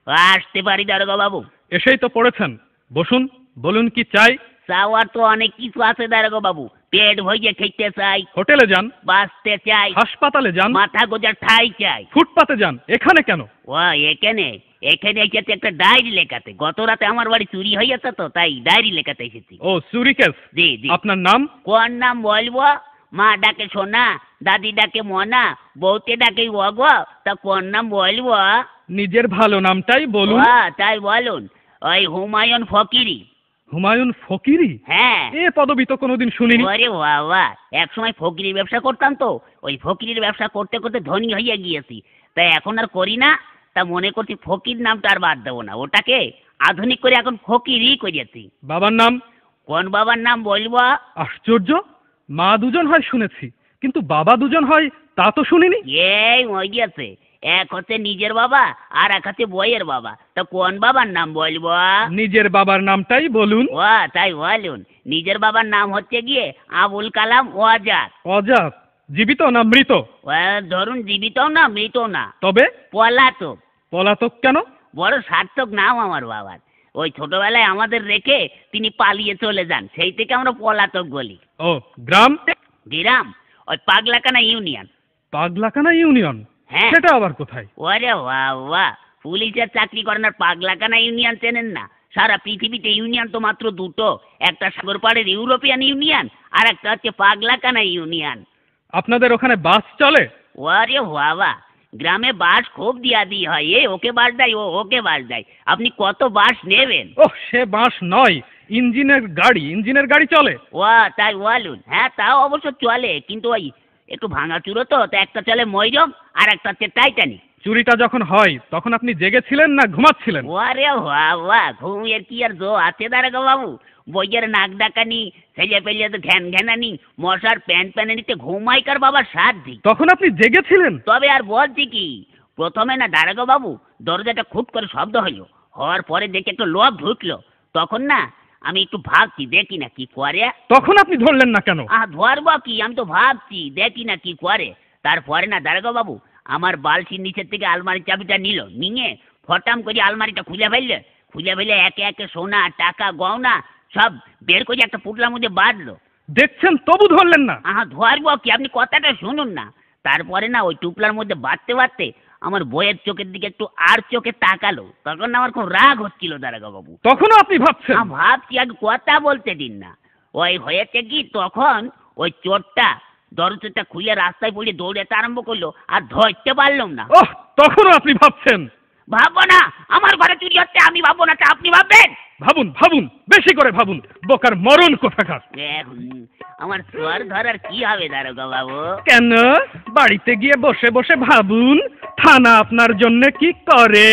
আসতে পারি দারোগা বাবু? এসেই তো পড়েছেন, বসুন, বলুন কি চাই। চাওয়ার তো অনেক কিছু আছে দারোগা বাবু। পেট ভরিয়ে খেতে চাই, হোটেলে যান, বাঁচতে চাই, হাসপাতালে যান, মাথা গোজার ঠাই চাই। ফুটপাতে যান, এখানে কেন? ও এখানে এখানে এসেছে একটা ডায়েরি লেখাতে। গত রাতে আমার বাড়ি চুরি হয়েছে তো, তাই ডায়েরি লেখাতে এসেছি। ও চুরি কেস? জি জি। আপনার নাম? কোন নাম বলবো? মা ডাকে সোনা, দাদি ডাকে মনা, বউতে ডাকে অগ, তা কোন নাম বলবো? নিজের ভালো নামটাই বলুন। তাই বলুন, ওই হুমায়ুন ফকিরি। হুমায়ুন ফকিরি? হ্যাঁ। এ পদবি তো কোনোদিন শুনিনি। আরে বাবা, এক সময় ফকিরির ব্যবসা করতাম তো, ওই ফকিরির ব্যবসা করতে করতে ধনী হয়ে গিয়েছি, তাই এখন আর করি না। তা মনে করছি ফকির নামটা আর বাদ দেবো না, ওটাকে আধুনিক করে এখন ফকিরই করিয়েছি। বাবার নাম? কোন বাবার নাম বলবো? আশ্চর্য, মা দুজন হয় শুনেছি, কিন্তু বাবা দুজন হয় তা তো শুনিনি। এই হয়ে গিয়েছে, এক হচ্ছে নিজের বাবা আর এক হচ্ছে বইয়ের বাবা। তা কোন বাবার নাম বলবো? নিজের বাবার নামটাই বলুন। তাই বলুন, নিজের বাবার নাম হচ্ছে গিয়ে আবুল কালাম আজাদ। অজাত? জীবিত না মৃত? ধরুন জীবিত না মৃত না, তবে পলাতক। পলাতক কেন? বড় সার্থক নাম আমার বাবার। ওই ছোটবেলায় আমাদের রেখে তিনি পালিয়ে চলে যান, সেই থেকে আমরা পলাতক বলি। ও গ্রাম? গ্রাম ওই পাগলাকানা ইউনিয়ন। পাগলাকানা ইউনিয়ন? হ্যাঁ। সেটা আবার কোথায়? ওরে বাবা, পুলিশের চাকরি করেন আর পাগলাকানা ইউনিয়ন চেনেন না? সারা পৃথিবীতে ইউনিয়ন তো মাত্র দুটো, একটা সাগর পাড়ের ইউরোপিয়ান ইউনিয়ন আর একটা হচ্ছে পাগলাকানা ইউনিয়ন। আপনাদের ওখানে বাস চলে? ওরে বাবা, গ্রামে বাস খুব দিয়া দিয়ে হয়, এ ওকে বাস দেয়, ও ওকে বাস দেয়। আপনি কত বাস নেবেন? ও সে বাস নয়, ইঞ্জিনের গাড়ি চলে? তাই বলুন। হ্যাঁ তাও অবশ্য চলে, কিন্তু ওই একটু ভাঙাচুরো তো, তা একটা চলে ময়রম আর একটা হচ্ছে টাইটানিক। চুরিটা যখন হয় তখন আপনি জেগেছিলেন না ঘুমাচ্ছিলেন? ওরে বাবা, ঘুমের কি আর জো আছে দারোগা বাবু? বইয়ের নাক ডাকানি, ছেলে পেলে তো ঘ্যান ঘ্যানানি, মশার প্যান প্যানানিতে ঘুমাইকার বাবার সাধ্যি। তখন আপনি জেগেছিলেন? তবে আর বলছি কি, প্রথমে না দারোগা বাবু দরজাটা খুব করে শব্দ হলো, হওয়ার পরে দেখে একটা লোক ঢুকলো, তখন না আমি একটু ভাবছি দেখি না কি করে। তখন আপনি ধরলেন না কেন? ধরবো কি, আমি তো ভাবছি দেখি না কি করে। তারপরে না দারোগা বাবু আমার বালতির নিচের থেকে আলমারির চাবিটা নিয়ে ফটাম করে আলমারিটা খুলে ফেললে একে একে সোনা টাকা গয়না সব বের করে একটা পুটলার মধ্যে বাঁধলো। দেখছেন তবু ধরলেন না? ধরবো কি, আপনি কথাটা শুনুন না। তারপরে না ওই টুপলার মধ্যে বাঁধতে আমার বইয়ের চোখের দিকে একটু আর চোখে তাকালো, তখন আমার খুব রাগ হচ্ছিল দারোগা বাবু। তখনও আপনি ভাবছেন? ভাবছি, আগে কথা বলতে দিন না। ওই হয়েছে কি, তখন ওই চোরটা দরজাটা খুলে রাস্তায় পড়ে দৌড়াতে আরম্ভ করলো, আর ধরতে পারলাম না। তখনও আপনি ভাবছেন? ভাববো না, আমার ঘরে চুরি হচ্ছে, আমি ভাববো না, আপনি ভাববেন? ভাবুন, বেশি করে ভাবুন, বোকার মরণ কোথাকার। আমার সোয়ার ধরার কি হবে দারোগা বাবু? কেন? বাড়িতে গিয়ে বসে বসে ভাবুন, থানা আপনার জন্য কি করে।